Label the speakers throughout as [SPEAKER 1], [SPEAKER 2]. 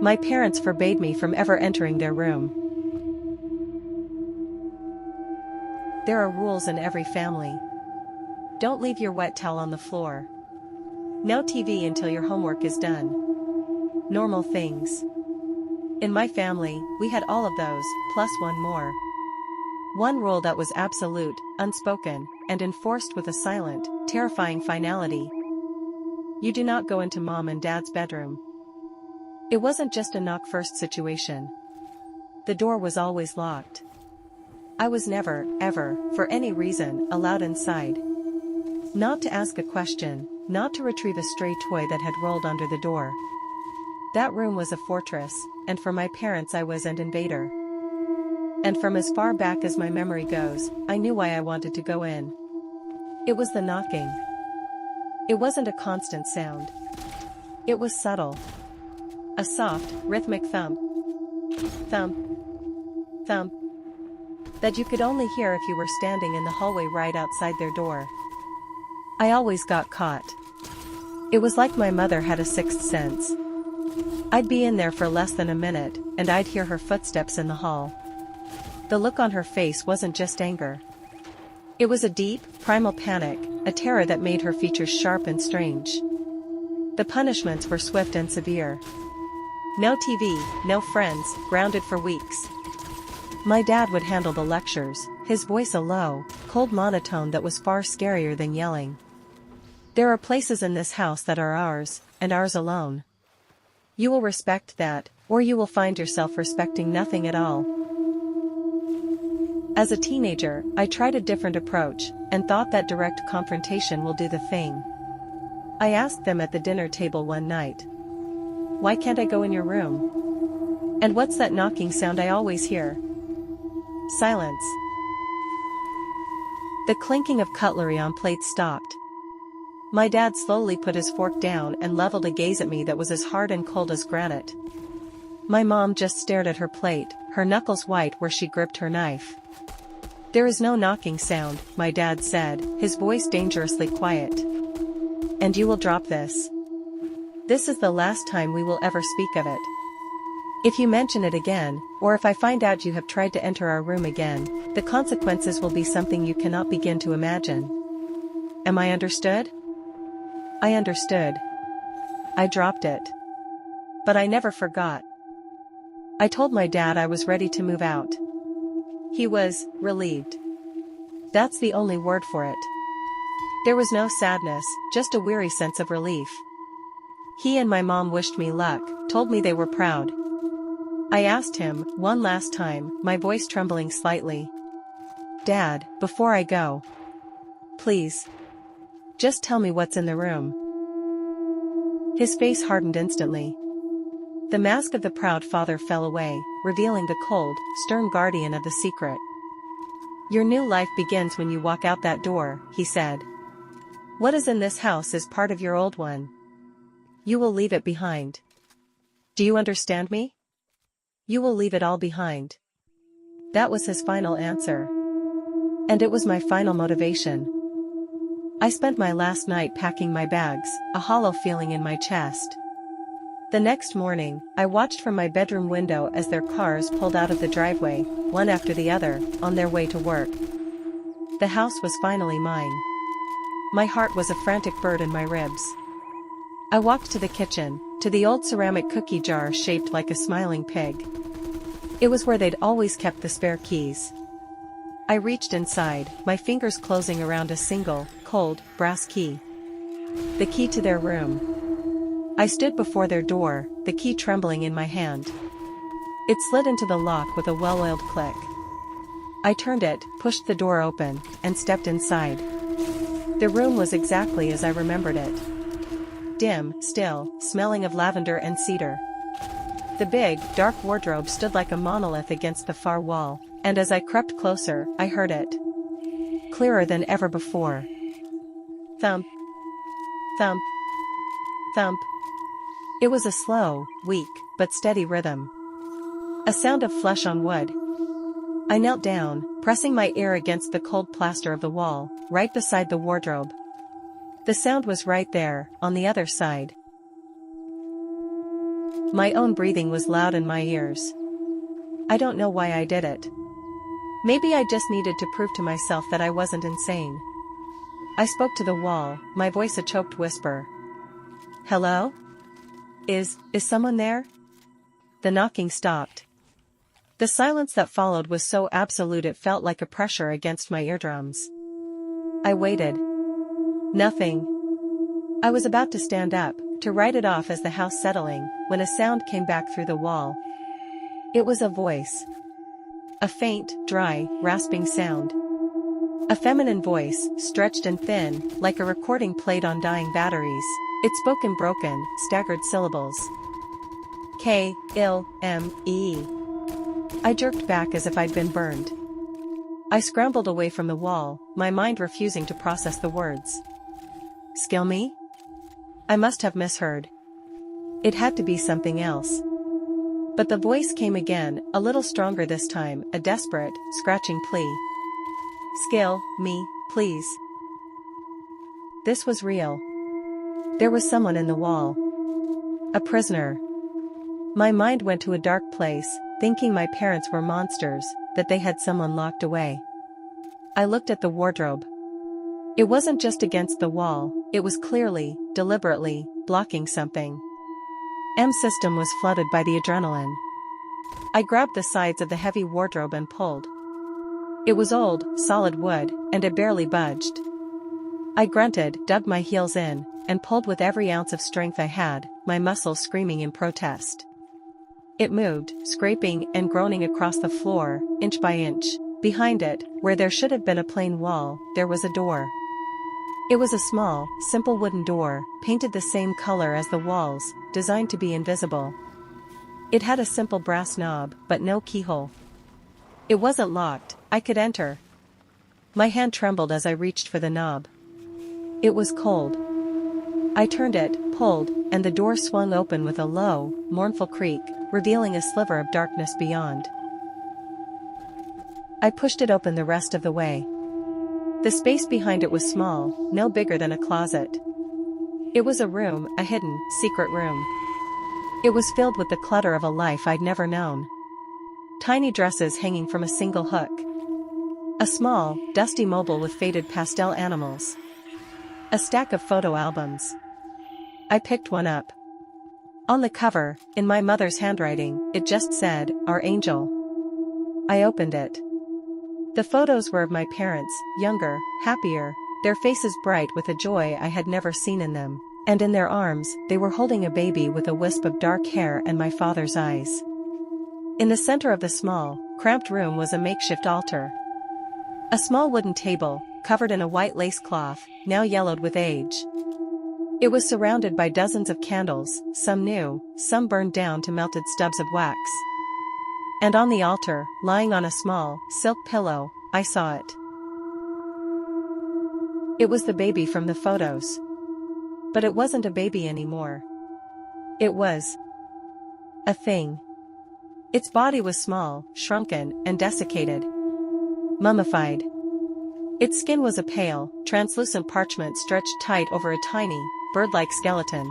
[SPEAKER 1] My parents forbade me from ever entering their room. There are rules in every family. Don't leave your wet towel on the floor. No TV until your homework is done. Normal things. In my family, we had all of those, plus one more. One rule that was absolute, unspoken, and enforced with a silent, terrifying finality. You do not go into mom and dad's bedroom. It wasn't just a knock-first situation. The door was always locked. I was never, ever, for any reason, allowed inside. Not to ask a question, not to retrieve a stray toy that had rolled under the door. That room was a fortress, and for my parents I was an invader. And from as far back as my memory goes, I knew why I wanted to go in. It was the knocking. It wasn't a constant sound. It was subtle. A soft, rhythmic thump. Thump. Thump. That you could only hear if you were standing in the hallway right outside their door. I always got caught. It was like my mother had a sixth sense. I'd be in there for less than a minute, and I'd hear her footsteps in the hall. The look on her face wasn't just anger. It was a deep, primal panic, a terror that made her features sharp and strange. The punishments were swift and severe. No TV, no friends, grounded for weeks. My dad would handle the lectures, his voice a low, cold monotone that was far scarier than yelling. There are places in this house that are ours, and ours alone. You will respect that, or you will find yourself respecting nothing at all. As a teenager, I tried a different approach, and thought that direct confrontation will do the thing. I asked them at the dinner table one night. Why can't I go in your room? And what's that knocking sound I always hear? Silence. The clinking of cutlery on plates stopped. My dad slowly put his fork down and leveled a gaze at me that was as hard and cold as granite. My mom just stared at her plate, her knuckles white where she gripped her knife. There is no knocking sound, my dad said, his voice dangerously quiet. And you will drop this. This is the last time we will ever speak of it. If you mention it again, or if I find out you have tried to enter our room again, the consequences will be something you cannot begin to imagine. Am I understood? I understood. I dropped it. But I never forgot. I told my dad I was ready to move out. He was relieved. That's the only word for it. There was no sadness, just a weary sense of relief. He and my mom wished me luck, told me they were proud. I asked him, one last time, my voice trembling slightly. Dad, before I go. Please. Just tell me what's in the room. His face hardened instantly. The mask of the proud father fell away, revealing the cold, stern guardian of the secret. Your new life begins when you walk out that door, he said. What is in this house is part of your old one. You will leave it behind. Do you understand me? You will leave it all behind. That was his final answer. And it was my final motivation. I spent my last night packing my bags, a hollow feeling in my chest. The next morning, I watched from my bedroom window as their cars pulled out of the driveway, one after the other, on their way to work. The house was finally mine. My heart was a frantic bird in my ribs. I walked to the kitchen, to the old ceramic cookie jar shaped like a smiling pig. It was where they'd always kept the spare keys. I reached inside, my fingers closing around a single, cold, brass key. The key to their room. I stood before their door, the key trembling in my hand. It slid into the lock with a well-oiled click. I turned it, pushed the door open, and stepped inside. The room was exactly as I remembered it. Dim, still, smelling of lavender and cedar. The big, dark wardrobe stood like a monolith against the far wall, and as I crept closer, I heard it. Clearer than ever before. Thump. Thump. Thump. It was a slow, weak, but steady rhythm. A sound of flesh on wood. I knelt down, pressing my ear against the cold plaster of the wall, right beside the wardrobe. The sound was right there, on the other side. My own breathing was loud in my ears. I don't know why I did it. Maybe I just needed to prove to myself that I wasn't insane. I spoke to the wall, my voice a choked whisper. Hello? Is someone there? The knocking stopped. The silence that followed was so absolute it felt like a pressure against my eardrums. I waited. Nothing. I was about to stand up, to write it off as the house settling, when a sound came back through the wall. It was a voice. A faint, dry, rasping sound. A feminine voice, stretched and thin, like a recording played on dying batteries. It spoke in broken, staggered syllables. K-I-L-M-E. I jerked back as if I'd been burned. I scrambled away from the wall, my mind refusing to process the words. Skill me? I must have misheard. It had to be something else. But the voice came again, a little stronger this time, a desperate, scratching plea. Skill me, please. This was real. There was someone in the wall. A prisoner. My mind went to a dark place, thinking my parents were monsters, that they had someone locked away. I looked at the wardrobe. It wasn't just against the wall, it was clearly, deliberately, blocking something. M's system was flooded by the adrenaline. I grabbed the sides of the heavy wardrobe and pulled. It was old, solid wood, and it barely budged. I grunted, dug my heels in, and pulled with every ounce of strength I had, my muscles screaming in protest. It moved, scraping and groaning across the floor, inch by inch. Behind it, where there should have been a plain wall, there was a door. It was a small, simple wooden door, painted the same color as the walls, designed to be invisible. It had a simple brass knob, but no keyhole. It wasn't locked, I could enter. My hand trembled as I reached for the knob. It was cold. I turned it, pulled, and the door swung open with a low, mournful creak, revealing a sliver of darkness beyond. I pushed it open the rest of the way. The space behind it was small, no bigger than a closet. It was a room, a hidden, secret room. It was filled with the clutter of a life I'd never known. Tiny dresses hanging from a single hook. A small, dusty mobile with faded pastel animals. A stack of photo albums. I picked one up. On the cover, in my mother's handwriting, it just said, "Our Angel." I opened it. The photos were of my parents, younger, happier, their faces bright with a joy I had never seen in them, and in their arms, they were holding a baby with a wisp of dark hair and my father's eyes. In the center of the small, cramped room was a makeshift altar. A small wooden table, covered in a white lace cloth, now yellowed with age. It was surrounded by dozens of candles, some new, some burned down to melted stubs of wax. And on the altar, lying on a small, silk pillow, I saw it. It was the baby from the photos. But it wasn't a baby anymore. It was a thing. Its body was small, shrunken, and desiccated. Mummified. Its skin was a pale, translucent parchment stretched tight over a tiny, bird-like skeleton.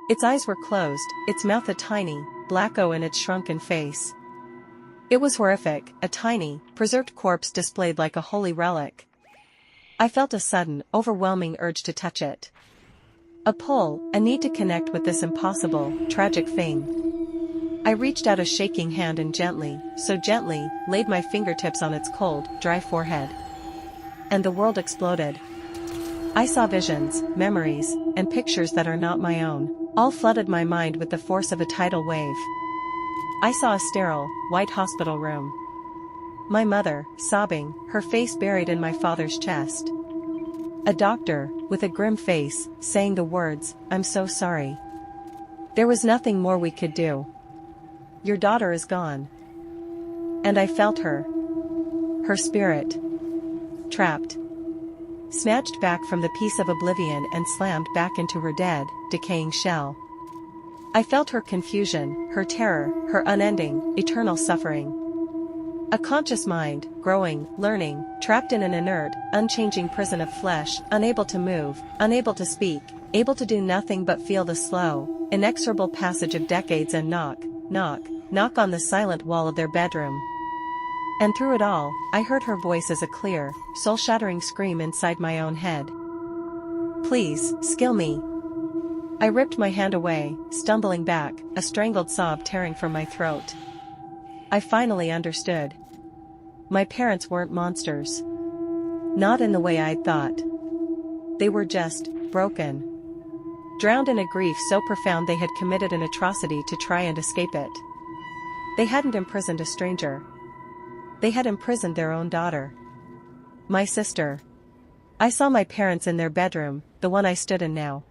[SPEAKER 1] Its eyes were closed, its mouth a tiny, black O in its shrunken face. It was horrific, a tiny, preserved corpse displayed like a holy relic. I felt a sudden, overwhelming urge to touch it. A pull, a need to connect with this impossible, tragic thing. I reached out a shaking hand and gently, so gently, laid my fingertips on its cold, dry forehead. And the world exploded. I saw visions, memories, and pictures that are not my own, all flooded my mind with the force of a tidal wave. I saw a sterile, white hospital room. My mother, sobbing, her face buried in my father's chest. A doctor, with a grim face, saying the words, "I'm so sorry. There was nothing more we could do. Your daughter is gone." And I felt her. Her spirit. Trapped. Snatched back from the peace of oblivion and slammed back into her dead, decaying shell. I felt her confusion, her terror, her unending, eternal suffering. A conscious mind, growing, learning, trapped in an inert, unchanging prison of flesh, unable to move, unable to speak, able to do nothing but feel the slow, inexorable passage of decades and knock, knock, knock on the silent wall of their bedroom. And through it all, I heard her voice as a clear, soul-shattering scream inside my own head. Please, kill me. I ripped my hand away, stumbling back, a strangled sob tearing from my throat. I finally understood. My parents weren't monsters. Not in the way I'd thought. They were just broken. Drowned in a grief so profound they had committed an atrocity to try and escape it. They hadn't imprisoned a stranger. They had imprisoned their own daughter. My sister. I saw my parents in their bedroom, the one I stood in now.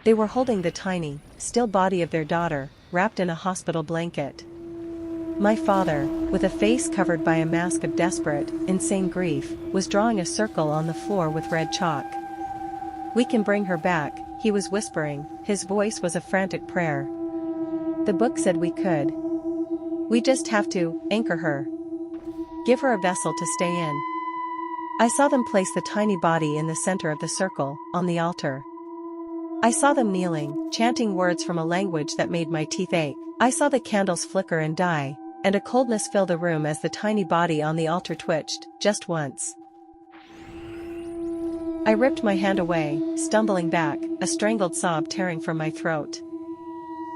[SPEAKER 1] They were holding the tiny, still body of their daughter, wrapped in a hospital blanket. My father, with a face covered by a mask of desperate, insane grief, was drawing a circle on the floor with red chalk. "We can bring her back," he was whispering, his voice was a frantic prayer. "The book said we could. We just have to anchor her. Give her a vessel to stay in." I saw them place the tiny body in the center of the circle, on the altar. I saw them kneeling, chanting words from a language that made my teeth ache. I saw the candles flicker and die, and a coldness fill the room as the tiny body on the altar twitched, just once. I ripped my hand away, stumbling back, a strangled sob tearing from my throat.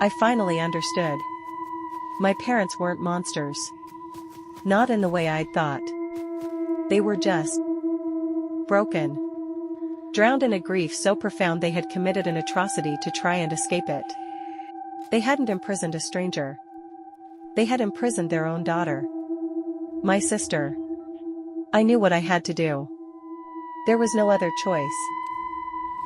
[SPEAKER 1] I finally understood. My parents weren't monsters. Not in the way I'd thought. They were just broken. Drowned in a grief so profound they had committed an atrocity to try and escape it. They hadn't imprisoned a stranger. They had imprisoned their own daughter. My sister. I knew what I had to do. There was no other choice.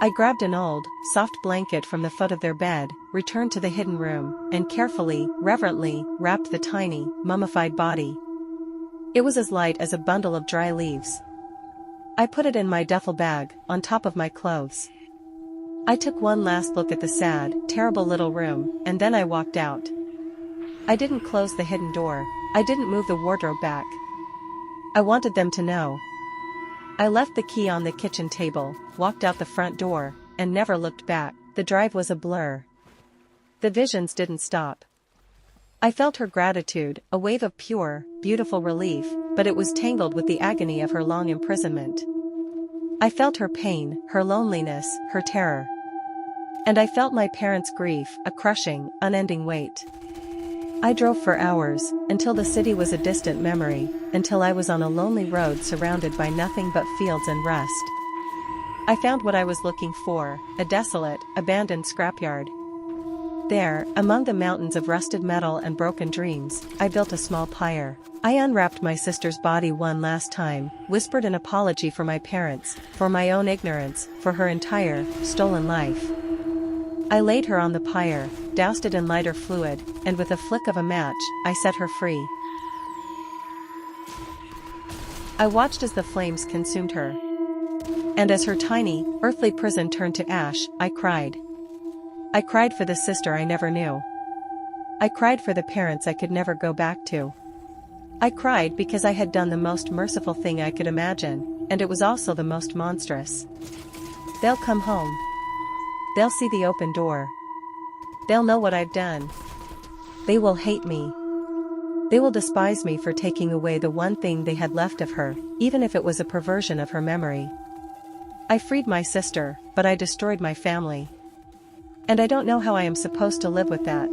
[SPEAKER 1] I grabbed an old, soft blanket from the foot of their bed, returned to the hidden room, and carefully, reverently, wrapped the tiny, mummified body. It was as light as a bundle of dry leaves. I put it in my duffel bag, on top of my clothes. I took one last look at the sad, terrible little room, and then I walked out. I didn't close the hidden door. I didn't move the wardrobe back. I wanted them to know. I left the key on the kitchen table, walked out the front door, and never looked back. The drive was a blur. The visions didn't stop. I felt her gratitude, a wave of pure, beautiful relief, but it was tangled with the agony of her long imprisonment. I felt her pain, her loneliness, her terror. And I felt my parents' grief, a crushing, unending weight. I drove for hours, until the city was a distant memory, until I was on a lonely road surrounded by nothing but fields and rust. I found what I was looking for, a desolate, abandoned scrapyard. There, among the mountains of rusted metal and broken dreams, I built a small pyre. I unwrapped my sister's body one last time, whispered an apology for my parents, for my own ignorance, for her entire, stolen life. I laid her on the pyre, doused it in lighter fluid, and with a flick of a match, I set her free. I watched as the flames consumed her. And as her tiny, earthly prison turned to ash, I cried. I cried for the sister I never knew. I cried for the parents I could never go back to. I cried because I had done the most merciful thing I could imagine, and it was also the most monstrous. They'll come home. They'll see the open door. They'll know what I've done. They will hate me. They will despise me for taking away the one thing they had left of her, even if it was a perversion of her memory. I freed my sister, but I destroyed my family. And I don't know how I am supposed to live with that.